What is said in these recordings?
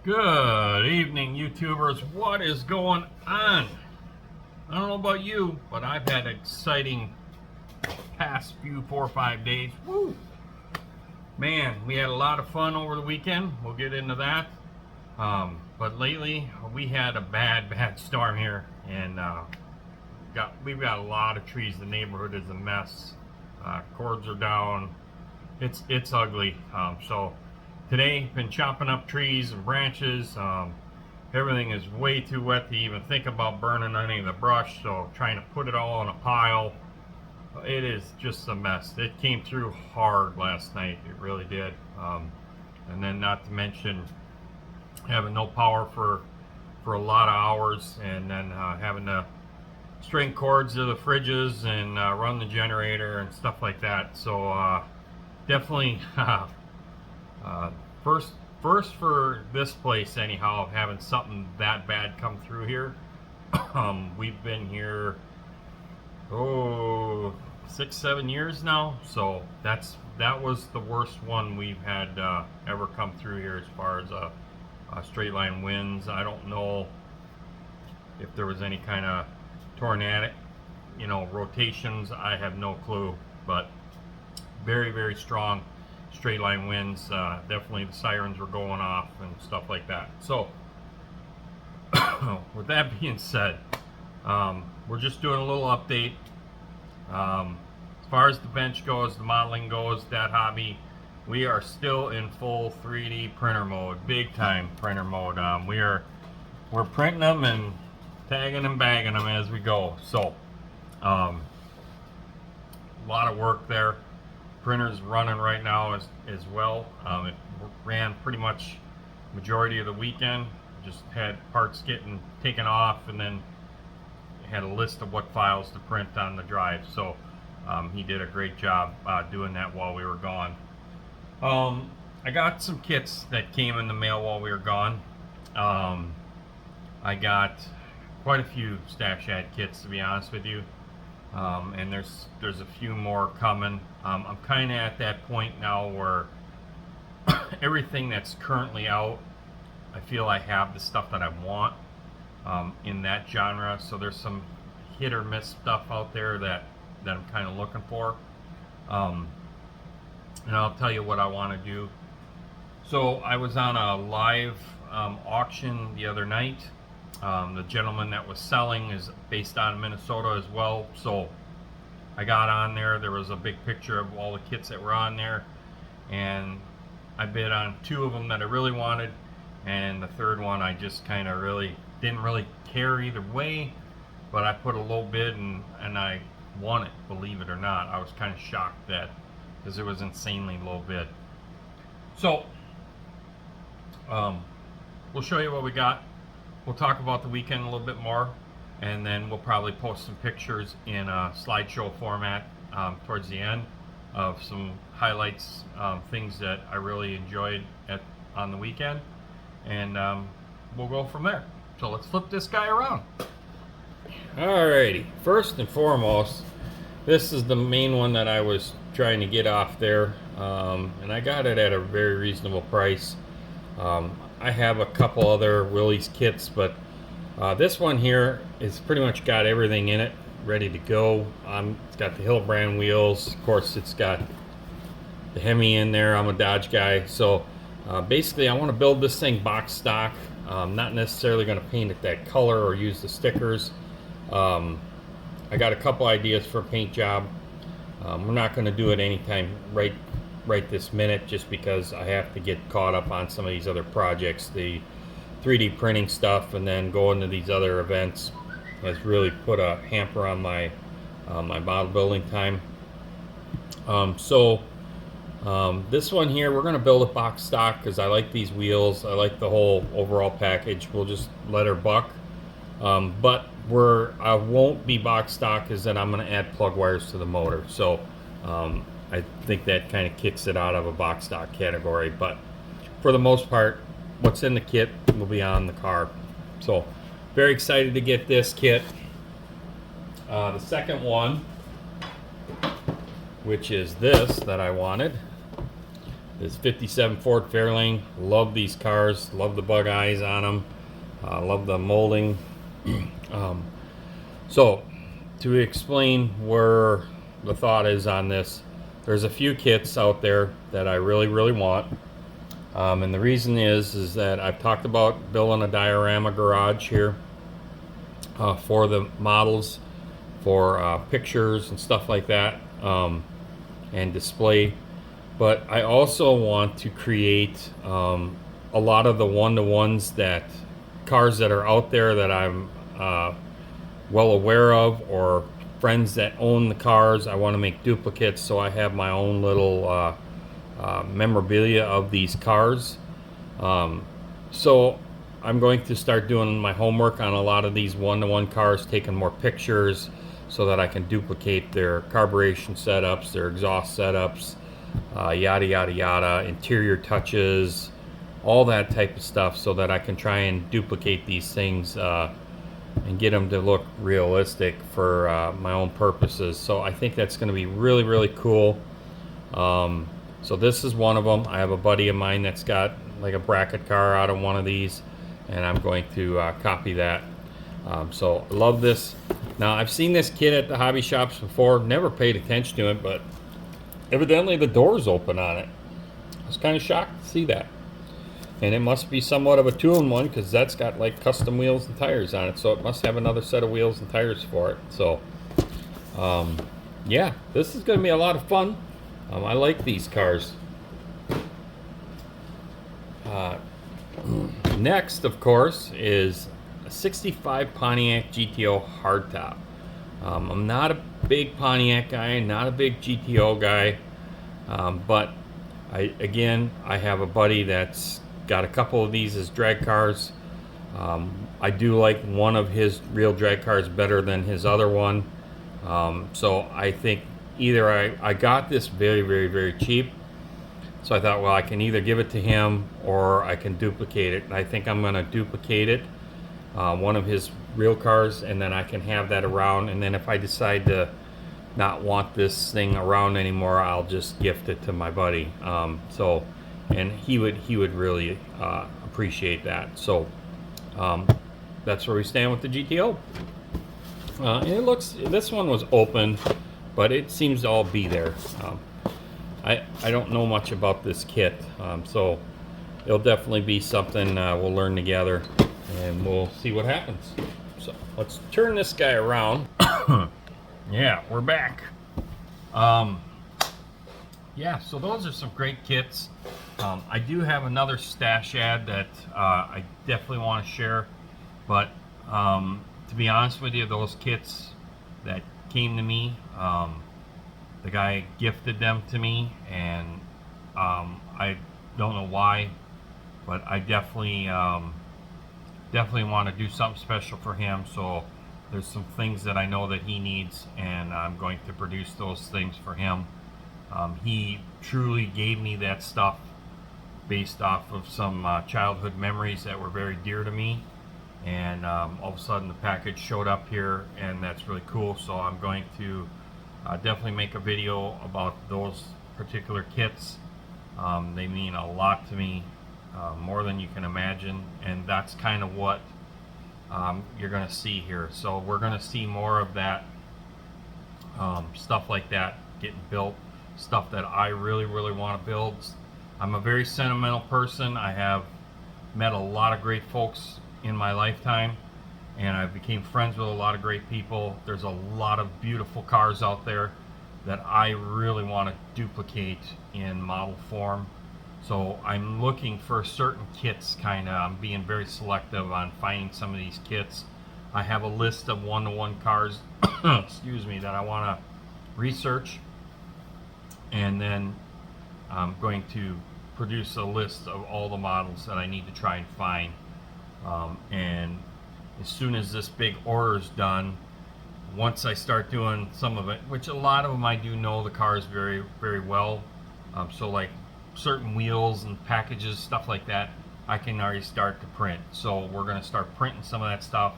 Good evening, YouTubers. What is going on? I don't know about you, but I've had an exciting past few 4 or 5 days. Woo! Man, we had a lot of fun over the weekend. We'll get into that. But lately, we had a bad storm here, and we've got a lot of trees. The neighborhood is a mess. Cords are down. It's ugly. So today, been chopping up trees and branches. Everything is way too wet to even think about burning any of the brush, so trying to put it all in a pile. It is just a mess. It came through hard last night. It really did. And then not to mention having no power for a lot of hours, and then having to string cords to the fridges and run the generator and stuff like that. So definitely first for this place anyhow, having something that bad come through here. We've been here 6-7 years now, so that was the worst one we've had ever come through here as far as straight line winds. I don't know if there was any kind of tornadic rotations. I have no clue, but very strong straight line winds. Definitely the sirens were going off and stuff like that. So with that being said, we're just doing a little update. As far as the bench goes, the modeling goes, that hobby, we are still in full 3D printer mode, big time printer mode. We're printing them and tagging and bagging them as we go. So a lot of work there. Printer's running right now as well. It ran pretty much majority of the weekend. Just had parts getting taken off, and then had a list of what files to print on the drive. So he did a great job doing that while we were gone. I got some kits that came in the mail while we were gone. I got quite a few Stash Ad kits, to be honest with you. And there's a few more coming. I'm kind of at that point now where everything that's currently out, I feel I have the stuff that I want in that genre. So there's some hit or miss stuff out there that I'm kind of looking for. And I'll tell you what I want to do. So I was on a live auction the other night. The gentleman that was selling is based out of Minnesota as well, so I got on there. There was a big picture of all the kits that were on there, and I bid on 2 of them that I really wanted, and the third one I just kind of didn't really care either way, but I put a low bid and I won it, believe it or not. I was kind of shocked that, because it was insanely low bid. So we'll show you what we got. We'll talk about the weekend a little bit more, and then we'll probably post some pictures in a slideshow format towards the end of some highlights, things that I really enjoyed on the weekend, and we'll go from there. So let's flip this guy around. Alrighty, first and foremost, this is the main one that I was trying to get off there, and I got it at a very reasonable price. I have a couple other Willys kits, but this one here is pretty much got everything in it, ready to go. It's got the Hillbrand wheels. Of course, it's got the Hemi in there. I'm a Dodge guy, so basically I want to build this thing box stock. Not necessarily going to paint it that color or use the stickers. I got a couple ideas for a paint job. We're not going to do it anytime right this minute, just because I have to get caught up on some of these other projects. The 3D printing stuff and then going to these other events has really put a hamper on my my model building time. This one here, we're going to build a box stock because I like these wheels. I like the whole overall package. We'll just let her buck. But where I won't be box stock is that I'm going to add plug wires to the motor. So I think that kind of kicks it out of a box stock category. But for the most part, what's in the kit will be on the car. So very excited to get this kit. The second one, which is this that I wanted, is 57 Ford Fairlane. Love these cars, love the bug eyes on them, love the molding. So to explain where the thought is on this, there's a few kits out there that I really want, and the reason is that I've talked about building a diorama garage here for the models, for pictures and stuff like that, and display. But I also want to create a lot of the one-to-ones, that cars that are out there that I'm well aware of, or friends that own the cars. I want to make duplicates, so I have my own little memorabilia of these cars. So I'm going to start doing my homework on a lot of these one-to-one cars, taking more pictures so that I can duplicate their carburation setups, their exhaust setups, yada yada yada, interior touches, all that type of stuff, so that I can try and duplicate these things and get them to look realistic for my own purposes. So I think that's going to be really cool. So this is one of them. I have a buddy of mine that's got like a bracket car out of one of these, and I'm going to copy that. So I love this. Now, I've seen this kit at the hobby shops before, never paid attention to it, but evidently the door's open on it. I was kind of shocked to see that. And it must be somewhat of a two-in-one, because that's got like custom wheels and tires on it, so it must have another set of wheels and tires for it. So yeah, this is going to be a lot of fun. I like these cars. Next, of course, is a 65 Pontiac GTO hardtop. I'm not a big Pontiac guy, not a big GTO guy, but I have a buddy that's got a couple of these as drag cars. I do like one of his real drag cars better than his other one. So I think either I got this very cheap, so I thought, well, I can either give it to him or I can duplicate it. And I think I'm going to duplicate it, one of his real cars, and then I can have that around. And then if I decide to not want this thing around anymore, I'll just gift it to my buddy. And he would really appreciate that. So that's where we stand with the GTO. And it looks, this one was open, but it seems to all be there. I don't know much about this kit, so it'll definitely be something we'll learn together, and we'll see what happens. So let's turn this guy around. Yeah, we're back. Yeah, so those are some great kits. I do have another stash ad that I definitely want to share, but to be honest with you, those kits that came to me, the guy gifted them to me, and I don't know why, but I definitely want to do something special for him. So there's some things that I know that he needs, and I'm going to produce those things for him. He truly gave me that stuff based off of some childhood memories that were very dear to me, and all of a sudden the package showed up here, and that's really cool. So I'm going to definitely make a video about those particular kits. They mean a lot to me, more than you can imagine, and that's kind of what you're going to see here. So we're going to see more of that, stuff like that getting built, stuff that I really want to build. I'm a very sentimental person. I have met a lot of great folks in my lifetime, and I became friends with a lot of great people. There's a lot of beautiful cars out there that I really want to duplicate in model form. So I'm looking for certain kits, I'm being very selective on finding some of these kits. I have a list of one-to-one cars excuse me, that I want to research, and then I'm going to produce a list of all the models that I need to try and find. And as soon as this big order is done, once I start doing some of it, which a lot of them I do know the cars very well, so like certain wheels and packages, stuff like that, I can already start to print. So we're going to start printing some of that stuff,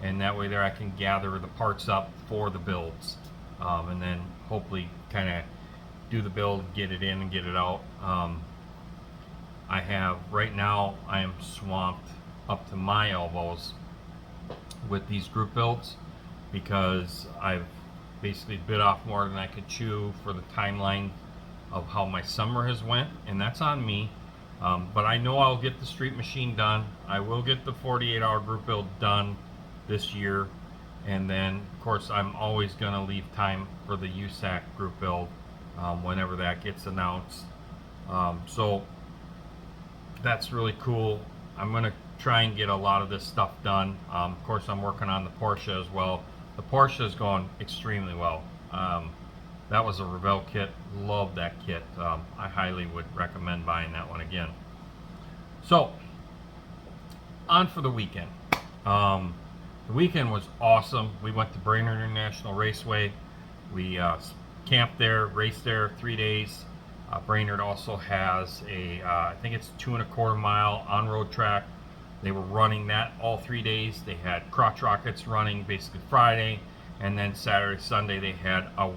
and that way there I can gather the parts up for the builds, and then hopefully kind of do the build, get it in and get it out. I have right now, I am swamped up to my elbows with these group builds because I've basically bit off more than I could chew for the timeline of how my summer has went, and that's on me. But I know I'll get the street machine done. I will get the 48-hour group build done this year, and then of course I'm always going to leave time for the USAC group build whenever that gets announced. So that's really cool. I'm going to try and get a lot of this stuff done. Of course I'm working on the Porsche as well. The Porsche is going extremely well. That was a Revell kit. Love that kit. I highly would recommend buying that one again. So, on for the weekend. The weekend was awesome. We went to Brainerd International Raceway. We camped there, raced there 3 days. Brainerd also has a, I think it's 2.25 mile on-road track. They were running that all 3 days. They had crotch rockets running basically Friday, and then Saturday, Sunday they had a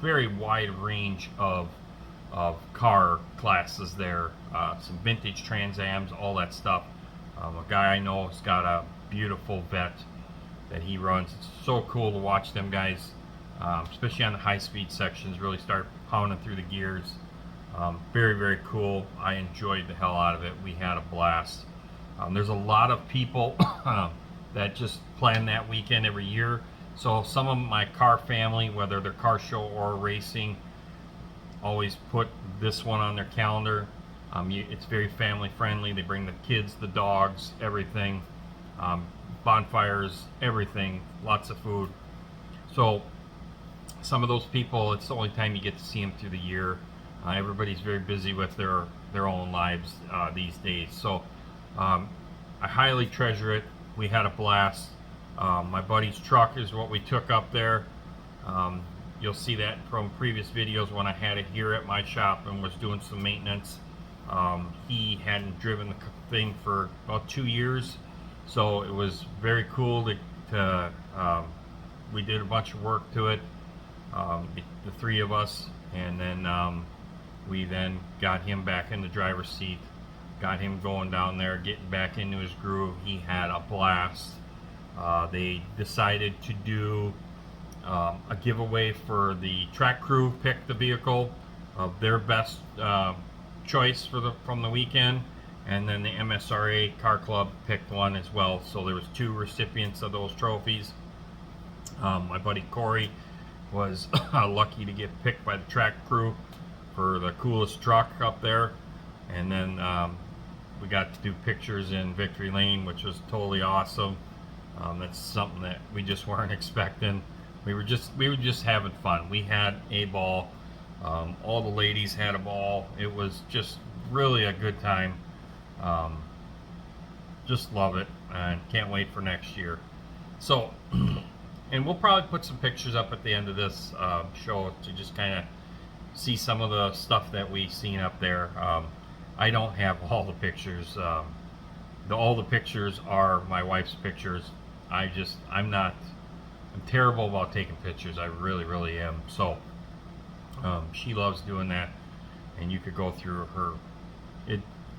very wide range of car classes there. Some vintage Trans Ams, all that stuff. A guy I know has got a beautiful vet that he runs. It's so cool to watch them guys, especially on the high-speed sections, really start pounding through the gears. Very, very cool. I enjoyed the hell out of it. We had a blast. There's a lot of people that just plan that weekend every year. So some of my car family, whether they're car show or racing, always put this one on their calendar. It's very family friendly. They bring the kids, the dogs, everything. Bonfires, everything, lots of food. So some of those people, it's the only time you get to see them through the year. Everybody's very busy with their own lives these days. So I highly treasure it. We had a blast. My buddy's truck is what we took up there. You'll see that from previous videos when I had it here at my shop and was doing some maintenance. He hadn't driven the thing for about 2 years, so it was very cool to we did a bunch of work to it, the three of us, and then we then got him back in the driver's seat, got him going down there, getting back into his groove. He had a blast. They decided to do a giveaway for the track crew. Picked the vehicle of their best choice from the weekend, and then the MSRA Car Club picked one as well. So there was 2 recipients of those trophies. My buddy Corey was lucky to get picked by the track crew for the coolest truck up there, and then we got to do pictures in Victory Lane, which was totally awesome. That's something that we just weren't expecting. We were just having fun. We had a ball. All the ladies had a ball. It was just really a good time. Just love it, and can't wait for next year. So, and we'll probably put some pictures up at the end of this show to just kind of see some of the stuff that we seen up there. I don't have all the pictures. All the pictures are my wife's pictures. I'm terrible about taking pictures. I really, really am. So she loves doing that, and you could go through her.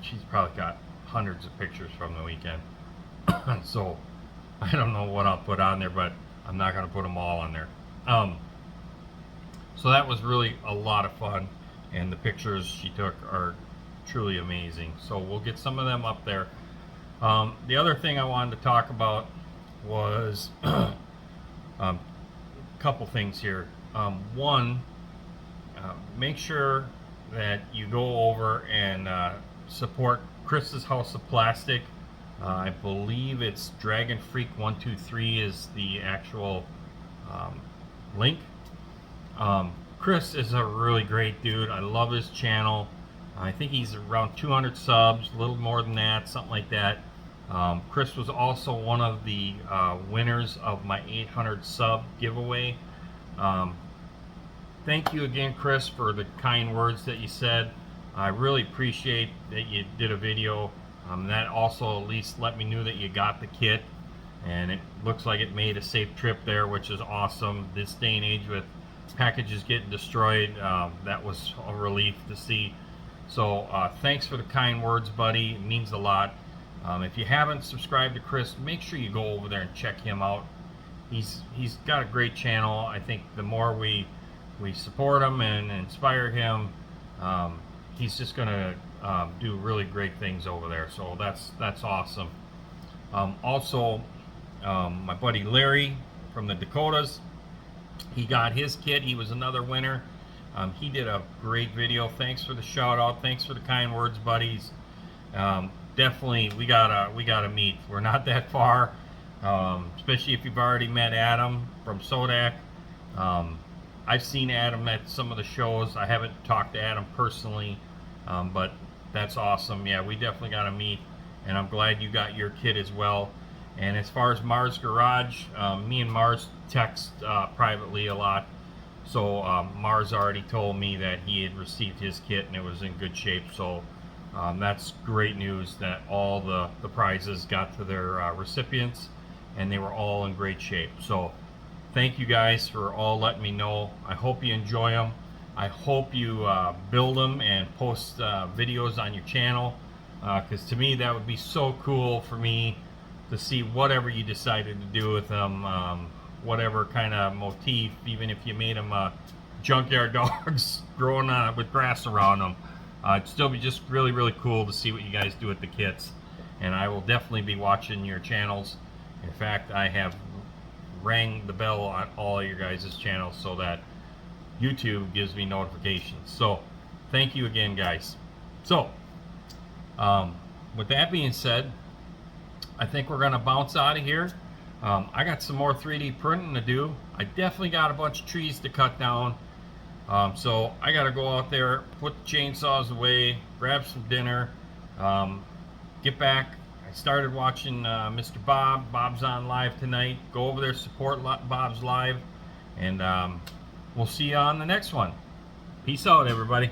She's probably got hundreds of pictures from the weekend. So I don't know what I'll put on there, but I'm not going to put them all on there. So that was really a lot of fun, and the pictures she took are truly amazing. So we'll get some of them up there. The other thing I wanted to talk about was a couple things here. One, make sure that you go over and support Chris's House of Plastic. I believe it's Dragon Freak 123 is the actual link. Chris is a really great dude. I love his channel. I think he's around 200 subs, a little more than that, something like that. Chris was also one of the winners of my 800 sub giveaway. Thank you again, Chris, for the kind words that you said. I really appreciate that you did a video. That also at least let me know that you got the kit. and it looks like it made a safe trip there, which is awesome. This day and age with packages getting destroyed, that was a relief to see. So thanks for the kind words, buddy. It means a lot. If you haven't subscribed to Chris, make sure you go over there and check him out. He's got a great channel. I think the more we support him and inspire him, he's just gonna do really great things over there. So that's awesome. Also, my buddy Larry from the Dakotas, he got his kit. He was another winner. He did a great video. Thanks for the shout out. Thanks for the kind words, buddies. Definitely, we gotta meet. We're not that far, especially if you've already met Adam from Sodak. I've seen Adam at some of the shows. I haven't talked to Adam personally, but that's awesome. Yeah, we definitely gotta meet, and I'm glad you got your kit as well. And as far as Mars Garage, me and Mars text privately a lot. So Mars already told me that he had received his kit and it was in good shape. So that's great news that all the prizes got to their recipients and they were all in great shape. So thank you guys for all letting me know. I hope you enjoy them. I hope you build them and post videos on your channel, because to me that would be so cool for me to see whatever you decided to do with them, whatever kind of motif, even if you made them junkyard dogs growing with grass around them. It'd still be just really, really cool to see what you guys do with the kits. And I will definitely be watching your channels. In fact, I have rang the bell on all of your guys' channels so that YouTube gives me notifications. So thank you again, guys. So with that being said, I think we're gonna bounce out of here. I got some more 3D printing to do. I definitely got a bunch of trees to cut down. So I gotta go out there, put the chainsaws away, grab some dinner, get back. I started watching Mr. Bob. Bob's on live tonight. Go over there, support Bob's live, and we'll see you on the next one. Peace out, everybody.